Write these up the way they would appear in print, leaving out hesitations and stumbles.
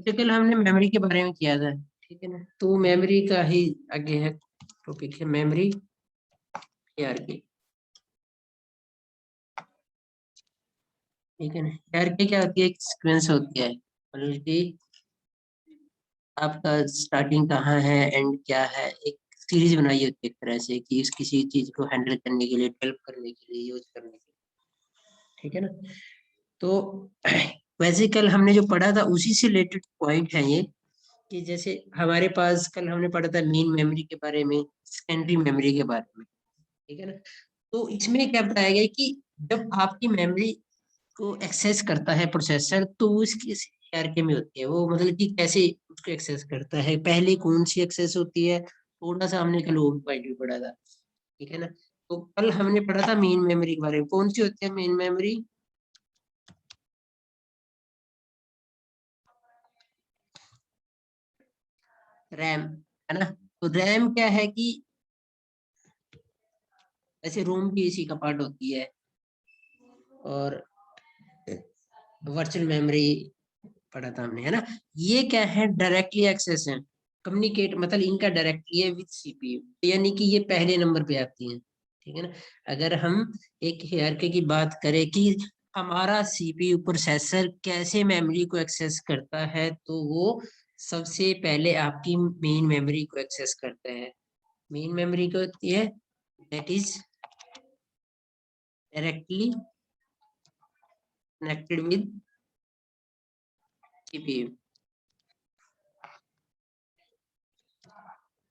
Practical हमने memory के बारे में किया था, ठीक है ना। तो मेमोरी का ही आगे है टॉपिक है मेमोरी हायरार्की, ठीक है ना। हायरार्की क्या होती है? एक सीक्वेंस होती है, मतलब कि आपका स्टार्टिंग कहाँ है, एंड क्या है, एक सीरीज बनाई होती है एक तरह से कि इस किसी चीज को हैंडल करने के लिए, डेवलप करने के लिए, यूज करने के लिए, ठीक है ना। तो वैसे कल हमने जो पढ़ा था उसी से रिलेटेड पॉइंट है ये, कि जैसे हमारे पास कल हमने पढ़ा था मेन मेमोरी के बारे में, सेकेंडरी मेमोरी के बारे में, ठीक है ना। तो इसमें क्या बताया गया कि जब आपकी मेमोरी को एक्सेस करता है प्रोसेसर, तो वो इसकी हायरार्की में होती है। वो मतलब कि कैसे उसको एक्सेस करता है, पहले कौन सी एक्सेस होती है, थोड़ा सा हमने कल ओवर पॉइंट भी पढ़ा था, ठीक है ना। तो कल हमने पढ़ा था मेन मेमोरी के बारे में। कौन सी होती है मेन मेमोरी? रैम, है ना। तो रैम क्या है कि ऐसे रोम भी इसी का पार्ट होती है, और वर्चुअल मेमोरी पढ़ा था हमने, है ना। ये क्या है? डायरेक्टली एक्सेस है, कम्युनिकेट, मतलब इनका डायरेक्टली है विद सीपीयू, यानी कि ये पहले नंबर पे आती है, ठीक है ना। अगर हम एक हायरार्की की बात करें कि हमारा सीपीयू प्रोसेसर कैसे मेमोरी को एक्सेस करता है, तो वो सबसे पहले आपकी मेन मेमोरी को एक्सेस करता है। मेन मेमोरी को होती है that is directly connected with CPU,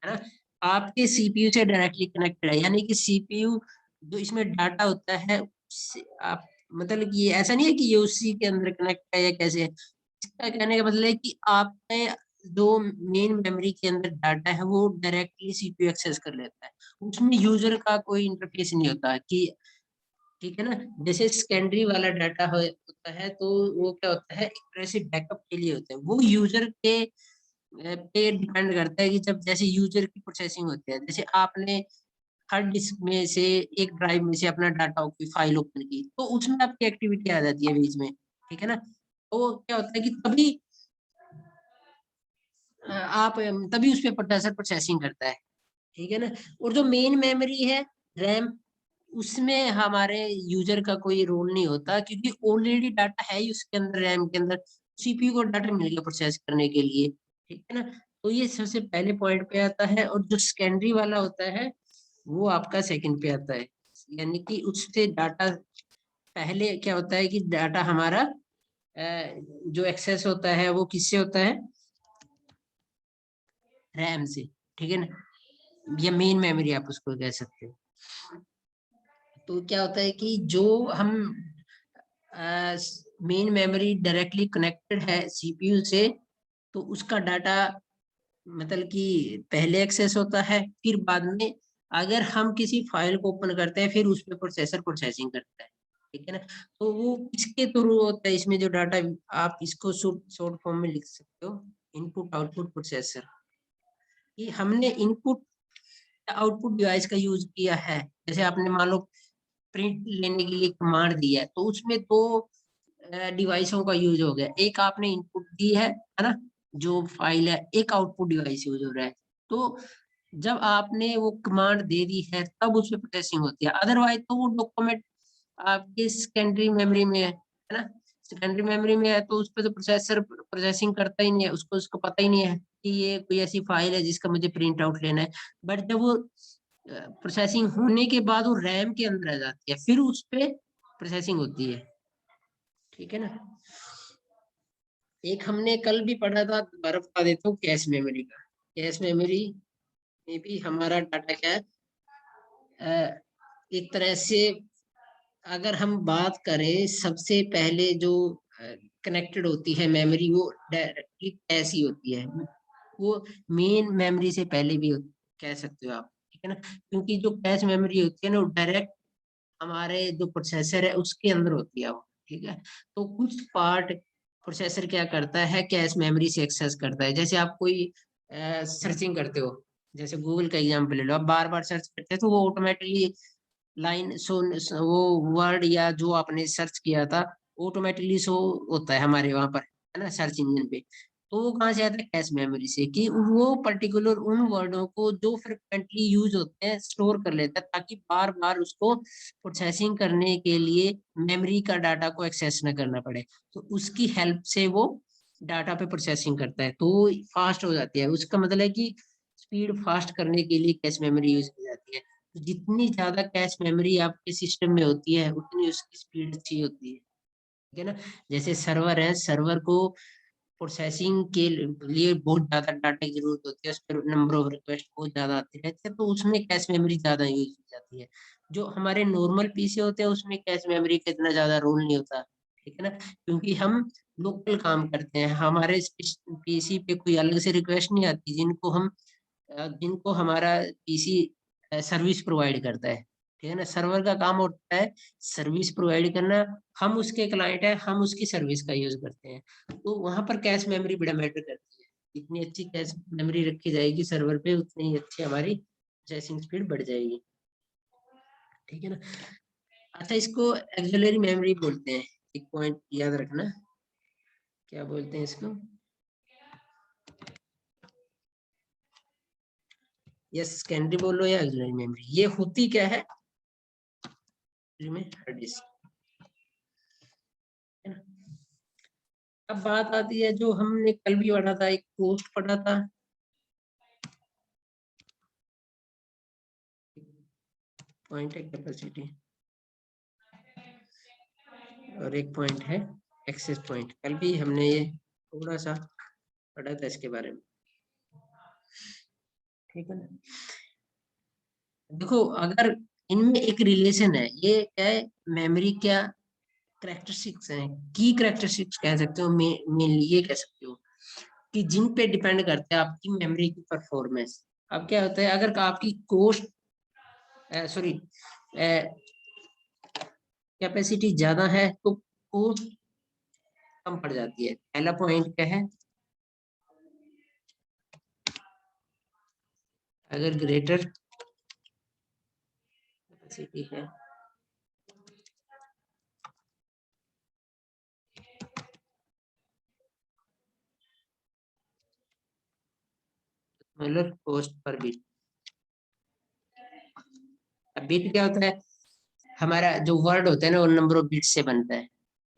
है ना। आपके सीपीयू से डायरेक्टली कनेक्टेड है, यानी कि सीपीयू जो इसमें डाटा होता है उससे आप, मतलब कि ये ऐसा नहीं है कि ये उसी के अंदर कनेक्ट है या कैसे है। इसका कहने का मतलब है कि आपने जो मेन मेमोरी के अंदर डाटा है वो डायरेक्टली सीपीयू एक्सेस कर लेता है, उसमें यूजर का कोई इंटरफेस नहीं होता कि, ठीक है ना। जैसे सेकेंडरी वाला डाटा होता है, तो वो क्या होता है, एक तरह से बैकअप के लिए होता है, वो यूजर के पे डिपेंड करता है कि जब जैसे यूजर की प्रोसेसिंग होती है, जैसे आपने हार्ड डिस्क में से एक ड्राइव में से अपना डाटा की फाइल ओपन की, तो उसमें आपकी एक्टिविटी आ जाती है बीच में, ठीक है ना। तो क्या होता है कि तभी आप तभी उस पर प्रोसेसर प्रोसेसिंग करता है, ठीक है ना। और जो मेन मेमोरी है, रैम, उसमें हमारे यूजर का कोई रोल नहीं होता, क्योंकि ऑलरेडी डाटा है ही उसके अंदर, रैम के अंदर सीपीयू को डाटा मिल गया प्रोसेस करने के लिए, ठीक है ना। तो ये सबसे पहले पॉइंट पे आता है, और जो सेकेंडरी वाला होता है वो आपका सेकंड पे आता है, यानी कि उससे डाटा पहले क्या होता है कि डाटा हमारा जो एक्सेस होता है वो किससे होता है? रैम से, ठीक है ना, या मेन मेमोरी आप उसको कह सकते हो। तो क्या होता है कि जो हम मेन मेमोरी डायरेक्टली कनेक्टेड है सीपीयू से, तो उसका डाटा मतलब कि पहले एक्सेस होता है, फिर बाद में अगर हम किसी फाइल को ओपन करते हैं फिर उस पर प्रोसेसर प्रोसेसिंग करता है, ठीक है ना। तो वो किसके थ्रू होता है? इसमें जो डाटा, आप इसको शॉर्ट फॉर्म में लिख सकते हो, इनपुट आउटपुट प्रोसेसर। ये हमने इनपुट आउटपुट डिवाइस का यूज किया है। जैसे आपने मान लो प्रिंट लेने के लिए कमांड दी है, तो उसमें दो डिवाइसों का यूज हो गया, एक आपने इनपुट दी है ना, जो फाइल है, एक आउटपुट डिवाइस यूज हो रहा है। तो जब आपने वो कमांड दे दी है तब उसमें प्रोसेसिंग होती है, अदरवाइज तो वो डॉक्यूमेंट आपकी सेकेंडरी मेमोरी में है ना। सेकेंडरी मेमोरी में है तो उस पर तो प्रोसेसर प्रोसेसिंग करता ही नहीं है, उसको उसको पता ही नहीं है कि ये कोई ऐसी फाइल है जिसका मुझे प्रिंट आउट लेना है। बट जब वो प्रोसेसिंग होने के बाद वो रैम के अंदर आ जाती है, फिर उस पे प्रोसेसिंग होती है, ठीक है ना। एक हमने कल भी पढ़ा था, दोबारा बता देता हूँ, कैश मेमोरी का। कैश मेमोरी में भी हमारा डाटा क्या है, एक तरह से अगर हम बात करें, सबसे पहले जो कनेक्टेड होती है मेमोरी, वो डायरेक्टली कैश ही होती है, वो मेन मेमोरी से पहले भी कह सकते हो आप, ठीक है ना। क्योंकि जो कैश मेमोरी होती है ना, वो डायरेक्ट हमारे जो प्रोसेसर है उसके अंदर होती है वो, ठीक है। तो कुछ पार्ट प्रोसेसर क्या करता है, कैश मेमोरी से एक्सेस करता है। जैसे आप कोई सर्चिंग करते हो, जैसे गूगल का एग्जांपल ले लो, आप बार बार सर्च करते हैं तो वो ऑटोमेटिकली लाइन शो, वो वर्ड या जो आपने सर्च किया था ऑटोमेटिकली शो होता है हमारे वहां पर, है ना, सर्च इंजन पे। तो वो कहाँ से आता है? कैश मेमोरी से, कि वो पर्टिकुलर उन वर्डों को जो फ्रिक्वेंटली यूज होते हैं स्टोर कर लेता है, ताकि बार बार उसको प्रोसेसिंग करने के लिए मेमोरी का डाटा को एक्सेस न करना पड़े। तो उसकी हेल्प से वो डाटा पे प्रोसेसिंग करता है, तो फास्ट हो जाती है। उसका मतलब है कि स्पीड फास्ट करने के लिए कैश मेमोरी यूज की जाती है। तो जितनी ज्यादा कैश मेमोरी आपके सिस्टम में होती है, उतनी उसकी स्पीड अच्छी होती है। ठीक है ना? जैसे सर्वर है, सर्वर को प्रोसेसिंग के लिए बहुत ज्यादा डाटा की जरूरत होती है, उस पर नंबर ऑफ रिक्वेस्ट बहुत ज्यादा आती रहती है, तो उसमें कैश मेमोरी ज्यादा यूज की जाती है। जो हमारे नॉर्मल पीसी होते हैं उसमें कैश मेमोरी का इतना ज्यादा रोल नहीं होता। ठीक है ना? क्योंकि हम लोकल काम करते हैं, हमारे पीसी पे कोई अलग से रिक्वेस्ट नहीं आती, जिनको हमारा पीसी सर्विस प्रोवाइड करता है। ठीक है ना? सर्वर का काम होता है सर्विस प्रोवाइड करना, हम उसके क्लाइंट है, हम उसकी सर्विस का यूज करते हैं। तो वहां पर कैश मेमोरी बड़ा मैटर करती है। जितनी अच्छी कैश मेमोरी रखी जाएगी सर्वर पे, उतनी ही अच्छी हमारी प्रोसेसिंग स्पीड बढ़ जाएगी। ठीक है ना? अच्छा, इसको एक्सिलरी मेमोरी बोलते हैं। एक पॉइंट याद रखना, क्या बोलते हैं इसको? या सेकेंडरी बोलो या एक्सिलरी मेमोरी। ये होती क्या है में? Hard disk. है ना? अब बात आती है जो हमने कल भी पढ़ा था, एक पोस्ट पढ़ा था, पॉइंट है कैपेसिटी, और एक पॉइंट है एक्सेस पॉइंट। कल भी हमने ये थोड़ा सा पढ़ा था इसके बारे में। ठीक है ना? देखो, अगर इनमें एक रिलेशन है, ये क्या है? मेमोरी क्या करेक्टरिस्टिक्स हैं, की करेक्टरिस्टिक्स कह सकते हो, मेनली ये कह सकते हो कि जिन पे डिपेंड करते हैं आपकी मेमोरी की परफॉर्मेंस। अब क्या होता है, अगर आपकी कोस्ट सॉरी कैपेसिटी ज्यादा है तो कोस्ट कम पड़ जाती है। पहला पॉइंट क्या है? अगर ग्रेटर कैपेसिटी है मतलब कोस्ट पर बिट। अब बिट क्या होता है? हमारा जो वर्ड होता है ना, वो नंबर ऑफ बिट से बनता है।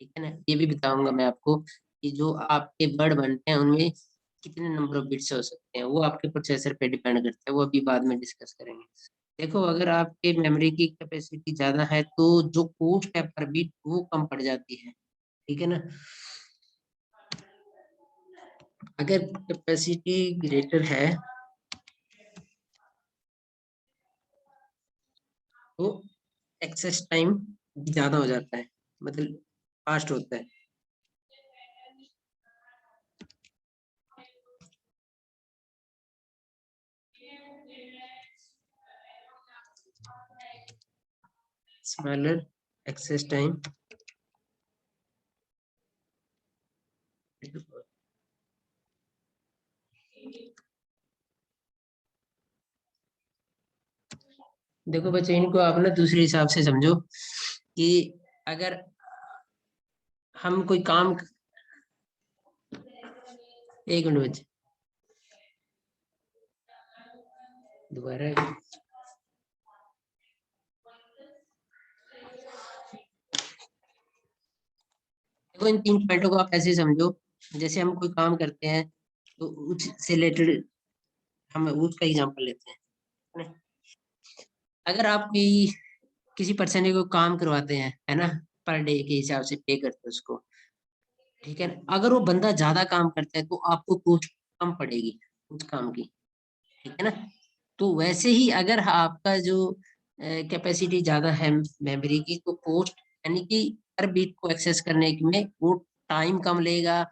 ठीक है ना? ये भी बताऊंगा मैं आपको कि जो आपके वर्ड बनते हैं उनमें कितने नंबर ऑफ बिट्स हो सकते हैं, वो आपके प्रोसेसर पे डिपेंड करता है, वो अभी बाद में डिस्कस करेंगे। देखो, अगर आपके मेमोरी की कैपेसिटी ज्यादा है तो जो कॉस्ट है पर बिट वो कम पड़ जाती है। ठीक है ना? अगर कैपेसिटी ग्रेटर है तो एक्सेस टाइम ज्यादा हो जाता है, मतलब फास्ट होता है। Smaller access time. देखो बच्चे, इनको आप ना दूसरे हिसाब से समझो कि अगर हम कोई काम, एक मिनट बच्चे, दोबारा देखो, इन तीन पॉइंटों को आप ऐसे समझो, जैसे हम कोई काम करते हैं तो उससे रिलेटेड हम उसका एग्जांपल लेते हैं, है ना? अगर आप कोई किसी पर्सन को काम करवाते हैं, है ना, पर डे के हिसाब से पे करते हैं उसको। ठीक है ना? अगर वो बंदा ज्यादा काम करता है तो आपको कॉस्ट कम पड़ेगी उस काम की। ठीक है ना? तो वैसे ही अगर आपका जो कैपेसिटी ज्यादा है मेमोरी की, तो कॉस्ट यानी कि हर बिट को एक्सेस करने में वो टाइम कम लेगा,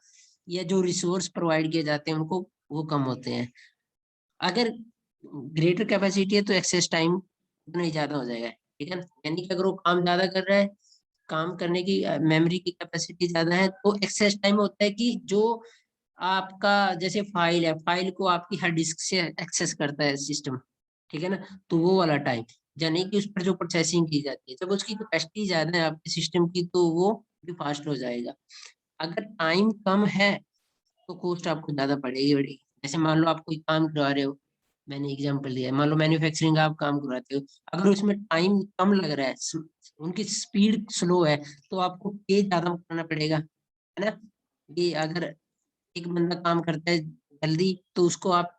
या जो रिसोर्स प्रोवाइड किए जाते हैं उनको वो कम होते हैं। अगर ग्रेटर कैपेसिटी है तो एक्सेस टाइम उतना ही ज्यादा हो जाएगा। ठीक है ना? यानी कि अगर वो काम ज्यादा कर रहा है, काम करने की मेमोरी की कैपेसिटी ज्यादा है, तो एक्सेस टाइम होता है कि जो आपका जैसे फाइल है, फाइल को आपकी हार्ड डिस्क से एक्सेस करता है सिस्टम। ठीक है ना? तो वो वाला टाइम, यानी कि उस पर जो प्रोसेसिंग की जाती है, जब उसकी कैपेसिटी ज्यादा है आपके सिस्टम की, तो वो भी फास्ट हो जाएगा। अगर टाइम कम है तो कॉस्ट आपको ज्यादा पड़ेगी। जैसे मान लो आप कोई काम करवा रहे हो, मैंने एग्जांपल दिया है, मान लो मैन्युफैक्चरिंग आप काम करवाते हो, अगर उसमें टाइम कम लग रहा है, उनकी स्पीड स्लो है, तो आपको पे ज्यादा करना पड़ेगा, है ना। ये अगर एक बंदा काम करता है जल्दी, तो उसको आप,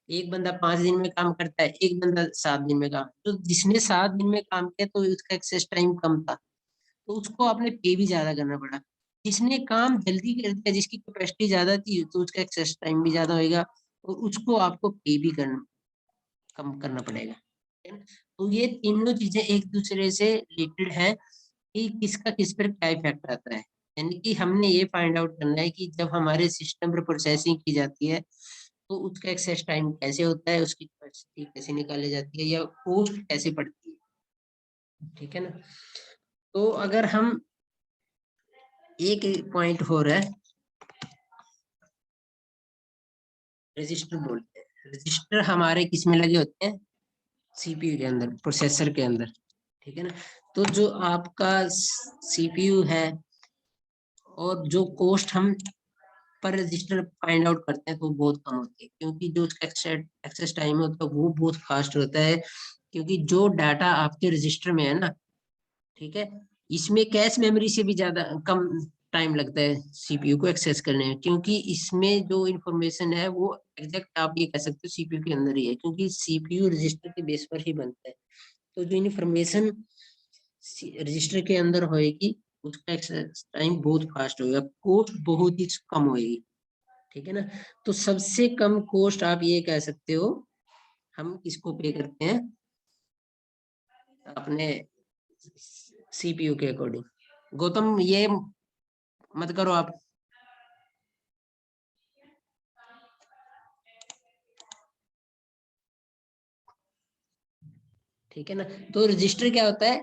एक बंदा 5 दिन में काम करता है, एक बंदा 7 दिन में काम, तो जिसने 7 दिन में काम किया तो उसका एक्सेस टाइम कम था, तो उसको आपने पे भी ज्यादा करना पड़ा। जिसने काम जल्दी कर दिया, जिसकी कैपेसिटी ज्यादा थी, तो उसका एक्सेस टाइम भी ज्यादा होगा, और उसको आपको पे भी करना, कम करना पड़ेगा, है ना। तो ये तीनों चीजें एक दूसरे से रिलेटेड है कि किसका किस पर क्या इफेक्ट आता है। यानी कि हमने ये फाइंड आउट करना है कि जब हमारे सिस्टम पर प्रोसेसिंग की जाती है, तो उसका एक्सेस टाइम कैसे होता है, उसकी कैपेसिटी कैसे निकाली जाती है, या कॉस्ट कैसे पड़ती है, ठीक है ना। तो अगर हम, एक पॉइंट हो रहा है, रजिस्टर बोलते हैं, रजिस्टर हमारे किस में लगे होते हैं, सीपीयू के अंदर, प्रोसेसर के अंदर, ठीक है ना। तो जो आपका सीपीयू है, और जो कॉस्ट हम पर रजिस्टर फाइंड आउट करते हैं, तो बहुत कम होती है, क्योंकि जो उसका एक्सेस टाइम होता है वो बहुत फास्ट होता है, क्योंकि जो डाटा आपके रजिस्टर में है ना, ठीक है, इसमें कैश मेमोरी से भी ज्यादा कम टाइम लगता है सीपीयू को एक्सेस करने में, क्योंकि इसमें जो इंफॉर्मेशन है वो एग्जैक्ट आप ये कह सकते हो सीपीयू के अंदर ही है, क्योंकि सीपीयू रजिस्टर के बेस पर ही बनता है। तो जो इंफॉर्मेशन रजिस्टर के अंदर होएगी, उसका एक्सेस टाइम बहुत फास्ट होगा, कॉस्ट बहुत ही कम होएगी, ठीक है ना। तो सबसे कम कॉस्ट आप ये कह सकते हो, हम किसको पे करते हैं, अपने सीपीयू के अकॉर्डिंग। गौतम ये मत करो आप। ठीक है ना। तो रजिस्टर क्या होता है,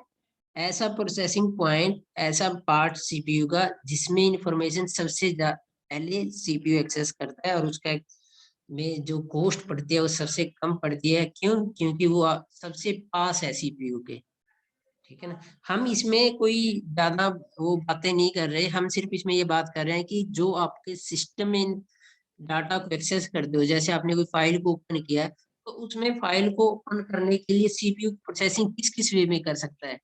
ऐसा प्रोसेसिंग पॉइंट, ऐसा पार्ट सीपीयू का जिसमें इंफॉर्मेशन सबसे पहले सीपीयू एक्सेस करता है, और उसका में जो कॉस्ट पड़ती है वो सबसे कम पड़ती है। क्यों? क्योंकि वो सबसे पास है सीपीयू के, ठीक है ना। हम इसमें कोई ज्यादा वो बातें नहीं कर रहे, हम सिर्फ इसमें ये बात कर रहे हैं कि जो आपके सिस्टम में डाटा को एक्सेस करते हो, जैसे आपने कोई फाइल को ओपन किया, तो उसमें फाइल को ओपन करने के लिए सीपीयू प्रोसेसिंग किस किस वे में कर सकता है।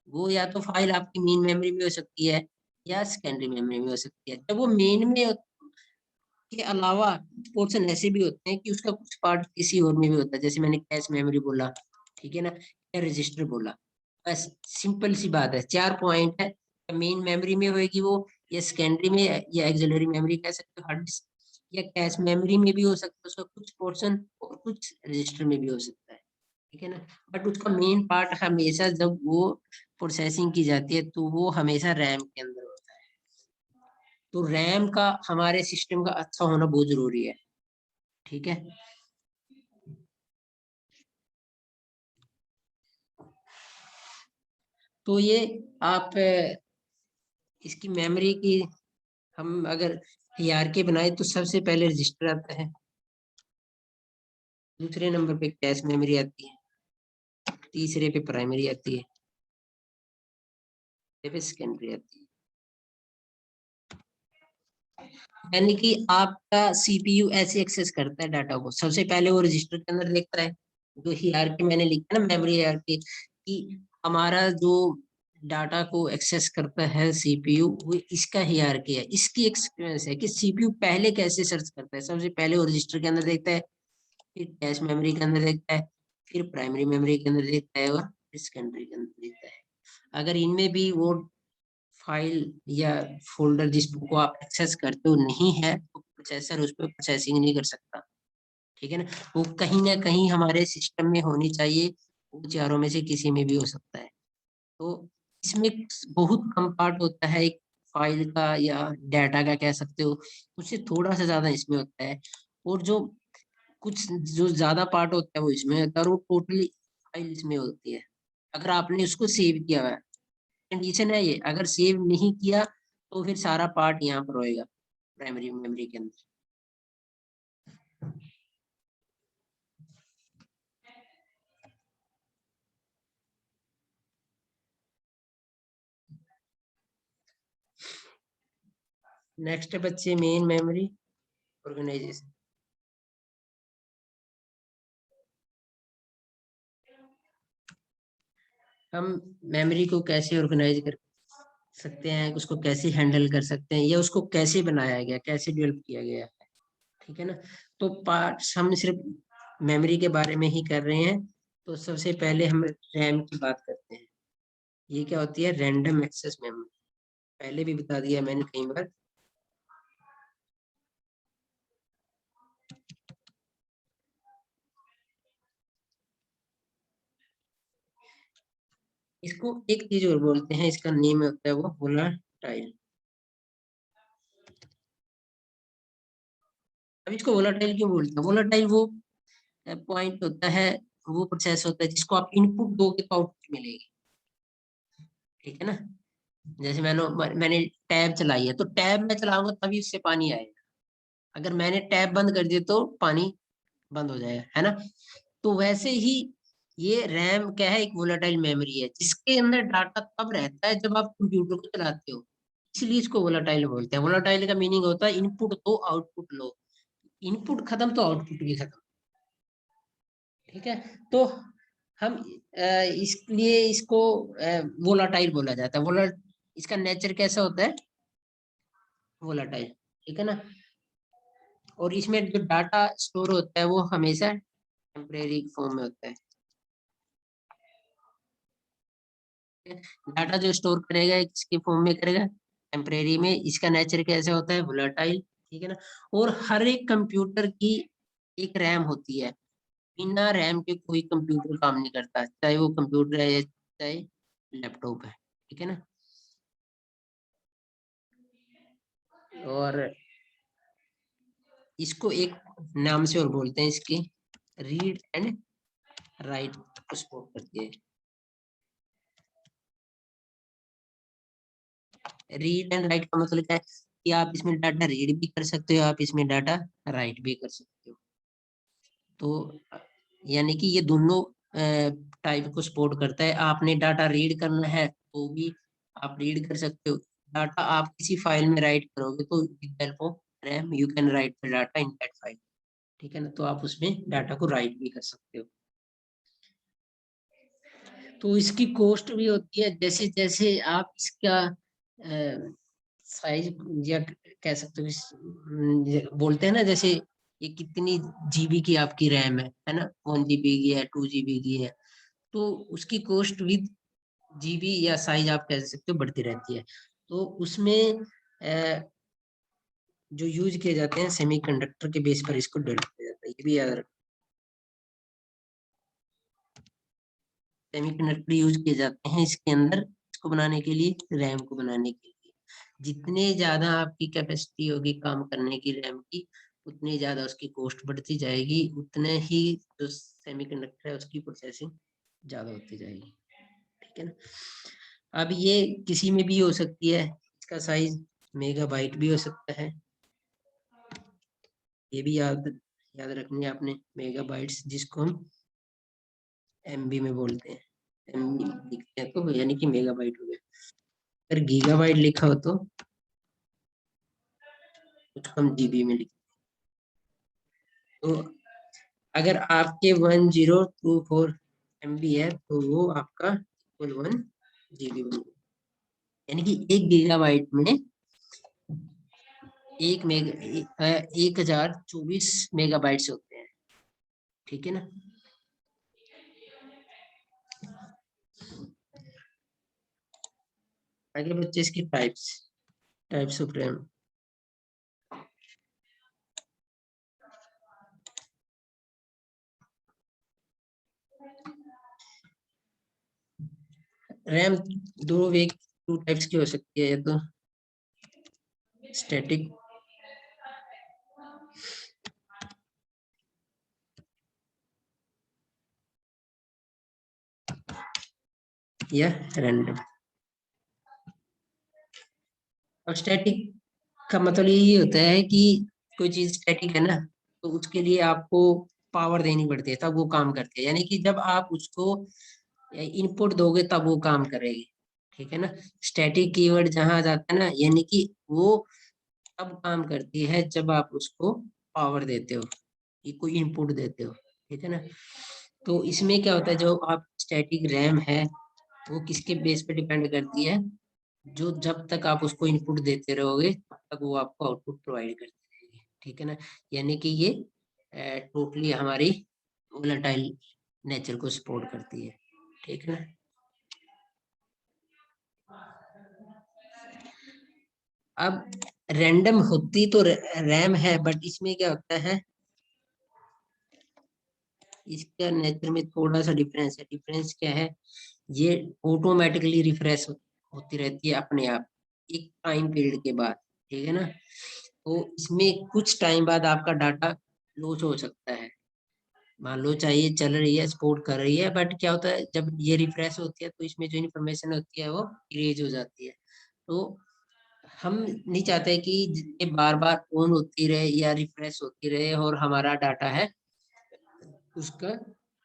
वो या तो फाइल आपकी मेन मेमोरी में हो सकती है, या सेकेंडरी मेमोरी में हो सकती है। जब वो मेन में के अलावा पोर्शन ऐसे भी होते हैं कि उसका कुछ पार्ट किसी और में भी होता है, जैसे मैंने कैश मेमोरी बोला, ठीक है ना, या रजिस्टर बोला। बस सिंपल सी बात है, 4 पॉइंट है, मेन मेमोरी में होएगी वो, या सेकेंडरी में, या एक्सिलरी मेमोरी कह सकते हो, हार्ड डिस्क, या कैश मेमोरी में भी हो सकता है उसका कुछ पोर्शन, और कुछ रजिस्टर में भी हो सकता है, ठीक है ना। बट उसका मेन पार्ट हमेशा जब वो प्रोसेसिंग की जाती है, तो वो हमेशा रैम के अंदर होता है। तो रैम का हमारे सिस्टम का अच्छा होना बहुत जरूरी है, ठीक है। तो ये आप इसकी मेमोरी की, हम अगर हायरार्की बनाए, तो सबसे पहले रजिस्टर आता है, दूसरे नंबर पे कैश मेमोरी आती है, तीसरे पे प्राइमरी आती है, पे सेकेंडरी आती है। यानी कि आपका सीपीयू ऐसे एक्सेस करता है डाटा को, सबसे पहले वो रजिस्टर के अंदर देखता है, जो हायरार्की मैंने लिखा ना, मेमोरी हायरार्की, कि हमारा जो डाटा को एक्सेस करता है सीपीयू, वो इसका हायरार्की है, इसकी एक्सपीरियंस है कि सीपीयू पहले कैसे सर्च करता है। सबसे पहले वो रजिस्टर के अंदर देखता है, फिर कैश मेमोरी के अंदर देखता है, फिर प्राइमरी मेमोरी के अंदर देखता है, और फिर सेकेंडरी के अंदर देखता है। अगर इनमें भी वो फाइल या फोल्डर जिसको आप एक्सेस करते हो नहीं है, तो प्रोसेसर उस पर प्रोसेसिंग नहीं कर सकता, ठीक है ना। वो कहीं ना कहीं हमारे सिस्टम में होनी चाहिए, वो चारों में से किसी में भी हो सकता है। तो इसमें बहुत कम पार्ट होता है एक फाइल का या डाटा का कह सकते हो, उससे थोड़ा सा ज्यादा इसमें होता है। और जो कुछ जो ज्यादा पार्ट होता है वो इसमें होता है, और वो टोटली फाइल इसमें होती है, अगर आपने उसको सेव किया हुआ है। कंडीशन है ये, अगर सेव नहीं किया, तो फिर सारा पार्ट यहाँ पर होएगा प्राइमरी मेमोरी के अंदर। नेक्स्ट बच्चे मेन मेमोरी। ऑर्गेनाइजेशन। हम मेमोरी को कैसे ऑर्गेनाइज कर सकते हैं, उसको कैसे हैंडल कर सकते हैं, या उसको कैसे बनाया गया, कैसे डेवलप किया गया है, ठीक है ना। तो पार्ट्स हम सिर्फ मेमोरी के बारे में ही कर रहे हैं। तो सबसे पहले हम रैम की बात करते हैं। ये क्या होती है? Random access memory. पहले भी बता दिया मैंने कई बार। इसको एक चीज और बोलते हैं, इसका नेम होता है वो वोलाटाइल। अब इसको वोलाटाइल क्यों बोलते हैं? वोलाटाइल वो पॉइंट होता है, वो प्रोसेस होता है जिसको आप इनपुट दोगे तो आउटपुट मिलेगी, ठीक है ना। जैसे मैंने टैब चलाई है, तो टैब मैं चलाऊंगा तभी उससे पानी आएगा। अगर मैंने टैब बंद कर दिया तो पानी बंद हो जाएगा, है ना। तो वैसे ही ये रैम क्या है? एक वोलेटाइल मेमोरी है जिसके अंदर डाटा तब रहता है जब आप कंप्यूटर को चलाते हो। इसलिए इसको वोलेटाइल बोलते हैं। वोलेटाइल का मीनिंग होता है इनपुट दो आउटपुट लो। इनपुट खत्म तो आउटपुट भी खत्म, ठीक है। तो हम इसलिए इसको वोलाटाइल बोला जाता है। इसका नेचर कैसा होता है? वोलाटाइल, ठीक है ना। और इसमें जो डाटा स्टोर होता है वो हमेशा टेम्परेरी फॉर्म में होता है। डाटा जो स्टोर करेगा किसके फॉर्म में करेगा? टेम्परेरी में। इसका नेचर कैसे होता है? वोलेटाइल, ठीक है ना। और हर एक कंप्यूटर की एक रैम होती है। बिना रैम के कोई कंप्यूटर काम नहीं करता, चाहे वो कंप्यूटर है चाहे लैपटॉप है, ठीक है ना। और इसको एक नाम से और बोलते हैं, इसकी रीड एंड राइट को सपोर्ट करती है। रीड एंड राइट का मतलब क्या है? कि आप इसमें डाटा रीड भी कर सकते हो, आप इसमें डाटा राइट भी कर सकते हो। तो यानी कि ये दोनों टाइप को सपोर्ट करता है। आपने डाटा रीड करना है तो भी आप रीड कर सकते हो। डाटा आप किसी फाइल में राइट करोगे तो with help of RAM you can write the data in that file, ठीक है ना। तो आप उसमें डाटा को राइट भी कर सकते हो। तो इसकी कॉस्ट भी होती है, जैसे जैसे आप इसका साइज, या कह सकते हो बोलते हैं ना, जैसे ये कितनी जीबी की आपकी रैम है ना, 1 GB की है, 2 GB की है। तो उसकी कॉस्ट विद जीबी या साइज आप कह सकते हो बढ़ती रहती है। तो उसमें जो यूज किए जाते हैं सेमीकंडक्टर के बेस पर इसको डेवलप किया जाता है, ये भी याद रखना। सेमीकंडक्टर यूज किए जाते हैं इसके अंदर, इसको बनाने के लिए, रैम को बनाने के लिए। जितने ज्यादा आपकी कैपेसिटी होगी काम करने की रैम की, उतनी ज्यादा उसकी कॉस्ट बढ़ती जाएगी, उतने ही जो सेमीकंडक्टर है उसकी प्रोसेसिंग ज्यादा होती जाएगी, ठीक है ना। अब ये किसी में भी हो सकती है, इसका साइज मेगाबाइट भी हो सकता है। ये भी याद याद रखनी है आपने, मेगाबाइट्स जिसको हम एमबी में बोलते हैं। एमबी लिखते हैं तो यानी कि मेगाबाइट हो गया। अगर गीगाबाइट लिखा हो तो कुछ कम जीबी में लिखते हैं। तो अगर आपके 1024 MB है तो वो आपका कुल 1 GB बन गया। यानी कि 1 GB में 1024 होते हैं, ठीक है ना। आगे बच्चे इसकी types of RAM. RAM two types की हो सकती है, या तो स्टैटिक या रैंडम। अब स्टैटिक का मतलब यही होता है कि कोई चीज स्टैटिक है ना, तो उसके लिए आपको पावर देनी पड़ती है तब वो काम करती है। यानी कि जब आप उसको इनपुट दोगे तब वो काम करेगी, ठीक है ना। स्टैटिक कीवर्ड जहां आ जाता है ना, यानी कि वो तब काम करती है जब आप उसको पावर देते हो, ये कोई इनपुट देते हो, ठीक है ना। तो इसमें क्या होता है, जो आप स्टैटिक रैम है वो किसके बेस पे डिपेंड करती है, जो जब तक आप उसको इनपुट देते रहोगे तब तक वो आपको आउटपुट प्रोवाइड करती रहेगी, ठीक है ना। यानी कि ये टोटली हमारी वोलेटाइल नेचर को सपोर्ट करती है, ठीक है ना। अब रैंडम होती तो रैम है, बट इसमें क्या होता है, इसका नेचर में थोड़ा सा डिफरेंस है। डिफरेंस क्या है, ये ऑटोमेटिकली रिफ्रेश होती रहती है अपने आप एक टाइम पीरियड के बाद, ठीक है ना। तो इसमें कुछ टाइम बाद आपका डाटा लॉस हो सकता है, मान लो चाहिए चल रही है, सपोर्ट कर रही है, बट क्या होता है जब ये रिफ्रेश होती है तो इसमें जो इन्फॉर्मेशन होती है वो इरेज हो जाती है। तो हम नहीं चाहते कि ये बार बार ऑन होती रहे या रिफ्रेश होती रहे और हमारा डाटा है उसका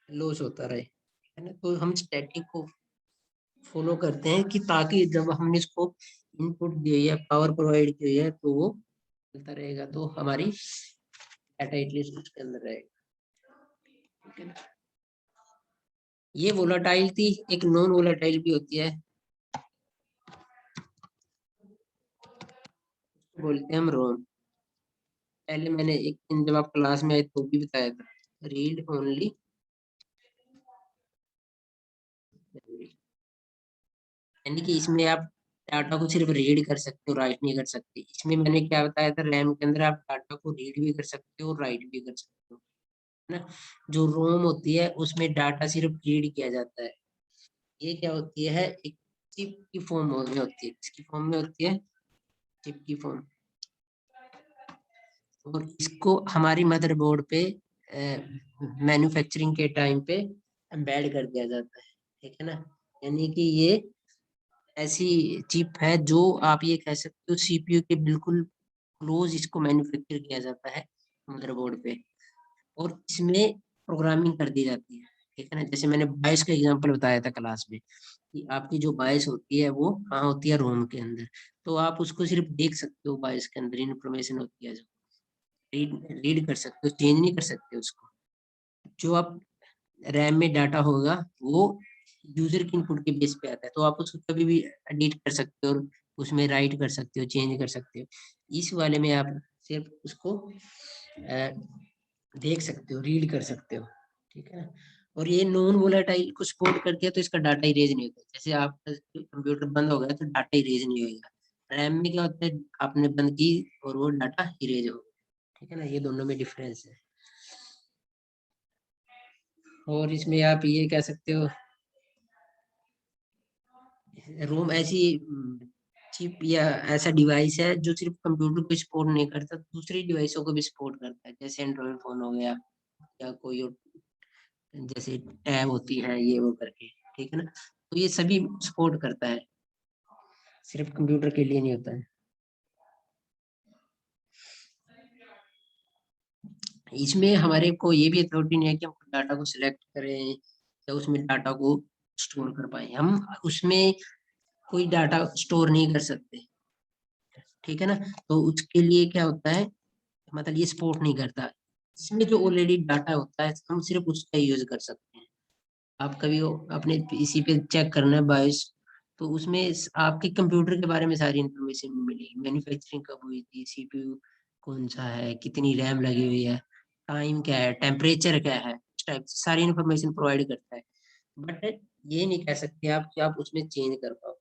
लॉस होता रहे, है ना। तो हम स्टैटिक को फॉलो करते हैं कि ताकि जब हमने इसको इनपुट दी हुई है, पावर प्रोवाइड की हुई है, तो वो चलता रहेगा, तो हमारी डाटा एटलीस्ट उसके अंदर रहेगा, ठीक है ना। ये वोलाटाइल थी। एक नॉन वोलाटाइल भी होती है, बोलते हैं हम रोम। पहले मैंने एक दिन जब आप क्लास में आए तो भी बताया था, रीड ओनली, यानी कि इसमें आप डाटा को सिर्फ रीड कर सकते हो, राइट नहीं कर सकते। इसमें मैंने क्या बताया था, रैम के अंदर आप डाटा को रीड भी कर सकते हो, राइट भी कर सकते हो, है ना। जो रोम होती है उसमें डाटा सिर्फ रीड किया जाता है। ये क्या होती है, एक चिप की फॉर्म में होती है, इसकी फॉर्म में होती है, चिप की फॉर्म। और इसको हमारी मदरबोर्ड पे मैन्युफैक्चरिंग के टाइम पे एम्बेड कर दिया जाता है, ठीक है ना। यानी कि ये ऐसी चिप है जो आप ये कह सकते हो सीपीयू के बिल्कुल क्लोज इसको मैन्युफैक्चर किया जाता है मदरबोर्ड पे, और इसमें प्रोग्रामिंग कर दी जाती है, ठीक है ना। जैसे मैंने बाइस का एग्जांपल बताया था क्लास में कि आपकी जो बाइस होती है वो कहाँ होती है, रोम के अंदर। तो आप उसको सिर्फ देख सकते हो, बाइस के अंदर इंफॉर्मेशन होती है जो रीड रीड कर सकते हो, चेंज नहीं कर सकते उसको। जो आप रैम में डाटा होगा वो यूजर की इनपुट के बेस पे आता है, तो आप उसको कभी भी एडिट कर सकते हो और उसमें राइट कर सकते हो, चेंज कर सकते हो। इस वाले में आप सिर्फ उसको देख सकते हो, रीड कर सकते हो, ठीक है ना। और ये नॉन वोलेटाइल को सपोर्ट करती है, तो इसका डाटा इरेज नहीं होता। जैसे आपका कंप्यूटर बंद हो गया तो डाटा इरेज नहीं होगा। रैम में क्या होता है, आपने बंद की और वो डाटा इरेज हो, ठीक है ना। ये दोनों में डिफरेंस है। और इसमें आप ये कह सकते हो, रोम ऐसी चिप या ऐसा डिवाइस है जो सिर्फ कंप्यूटर को सपोर्ट नहीं करता, दूसरी डिवाइसों को भी सपोर्ट करता है, जैसे एंड्रॉइड फोन हो गया या कोई और, जैसे टैब होती है ये वो करके, ठीक है ना। तो ये सभी सपोर्ट करता है, सिर्फ कंप्यूटर के लिए नहीं होता है। इसमें हमारे को ये भी अथॉरिटी नहीं है कि हम डाटा को सिलेक्ट करें या उसमें डाटा को स्टोर कर पाए। हम उसमें कोई डाटा स्टोर नहीं कर सकते, ठीक है ना। तो उसके लिए क्या होता है, मतलब ये सपोर्ट नहीं करता। इसमें जो ऑलरेडी डाटा होता है हम सिर्फ उसका यूज कर सकते हैं। आप कभी अपने पीसी पे चेक करना है बायोस, तो उसमें आपके कंप्यूटर के बारे में सारी इंफॉर्मेशन मिलेगी, मैन्युफैक्चरिंग कब हुई थी, सीपीयू कौन सा है, कितनी रैम लगी हुई है, टाइम क्या है, टेम्परेचर क्या है, इस टाइप से सारी इंफॉर्मेशन प्रोवाइड करता है। बट ये नहीं कह सकते आप कि आप उसमें चेंज कर पाओ।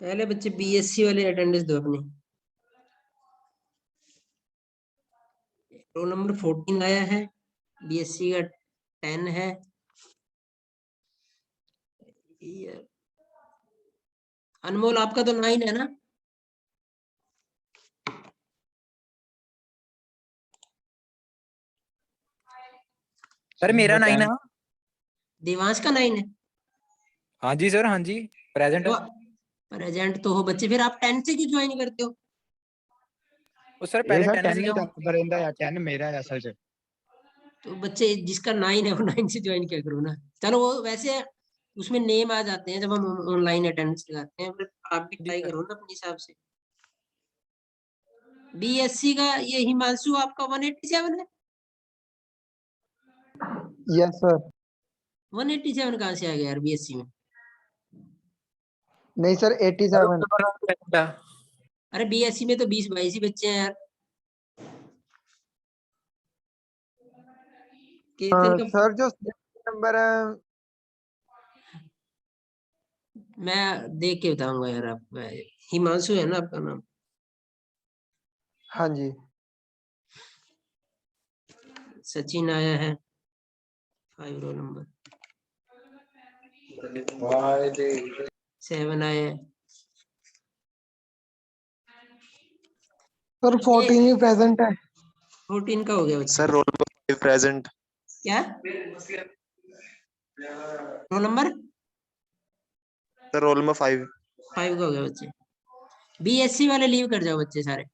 पहले बच्चे बीएससी वाले अटेंडेंस दो अपनी। रोल नंबर 14 आया है, बीएससी का 10 है। ये अनमोल आपका तो 9 है ना। सर मेरा 9 है। देवांश का 9 है। हाँ जी सर, हाँ जी प्रेजेंट। तो प्रेजेंट तो हो बच्चे, फिर आप 10 से क्यों ज्वाइन करते हो? ਉਹ ਸਰ ਇਹ ਪਹਿਲੇ ਸਰ 10 10 ਸੀਗਾ। ਹੀ ਦੱਸਦਾ ਰਹਿੰਦਾ ਆ, 10 ਮੇਰਾ ਹੈ असल 'ਚ। तो बच्चे जिसका 9 है वो 9 से ज्वाइन क्या करो ना। चलो वो वैसे उसमें नेम आ जाते हैं जब हम ऑनलाइन अटेंडेंस लगाते हैं, फिर आप भी जी ट्राई सर। करो ना अपने हिसाब से। बीएससी का ये हिमांशु आपका 187 है। Yes sir. 187 कहाँ से आ गया यार बीएससी में? नहीं सर 87। अरे बीएससी में तो 20-22 ही बच्चे हैं यार। कीर्तन का सर जो नंबर है, मैं देख के बताऊंगा यार आप। हिमांशु है ना आपका नाम? हाँ जी। सचिन आया है 5 रोल नंबर। 7 आया है। सर 14 ही प्रेजेंट है। 14 का हो गया बच्चे। Sir roll number 5 present. क्या roll number? Sir roll number 5 5 का हो गया बच्चे। बीएससी वाले लीव कर जाओ बच्चे सारे।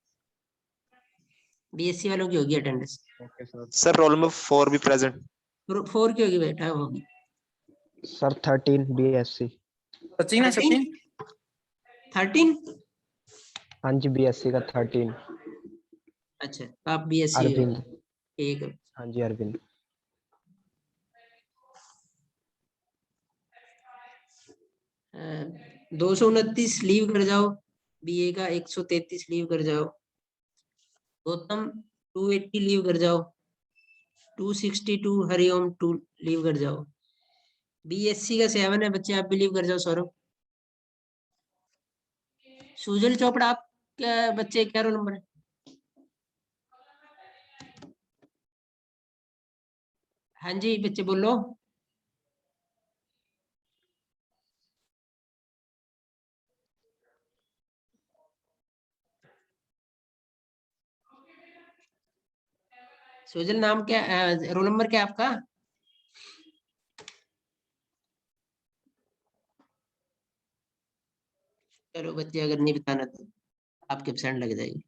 बीएससी वालों की होगी attendance. Okay sir. Sir roll number 4 भी प्रेजेंट। 4 की होगी बेटा, होगी। Sir 13 BSc. सचिन है, सचिन। 13? हाँ जी बीएससी का 13। अच्छा तो आप बीएससी अरविंद। ठीक है। हाँ जी अरविंद। 229 लीव कर जाओ। बीए का 133 लीव कर जाओ। गौतम 280 लीव कर जाओ। 262 हरिओम 2 लीव कर जाओ। बीएससी का 7 है बच्चे, आप भी लीव कर जाओ। सौरभ, सुजल चोपड़ा आप क्या बच्चे, क्या रोल नंबर है? हाँ जी बच्चे बोलो। सुजल नाम क्या, रोल नंबर क्या आपका? चलो बच्चे अगर नहीं बताना तो आपके एब्सेंट लग जाएगी।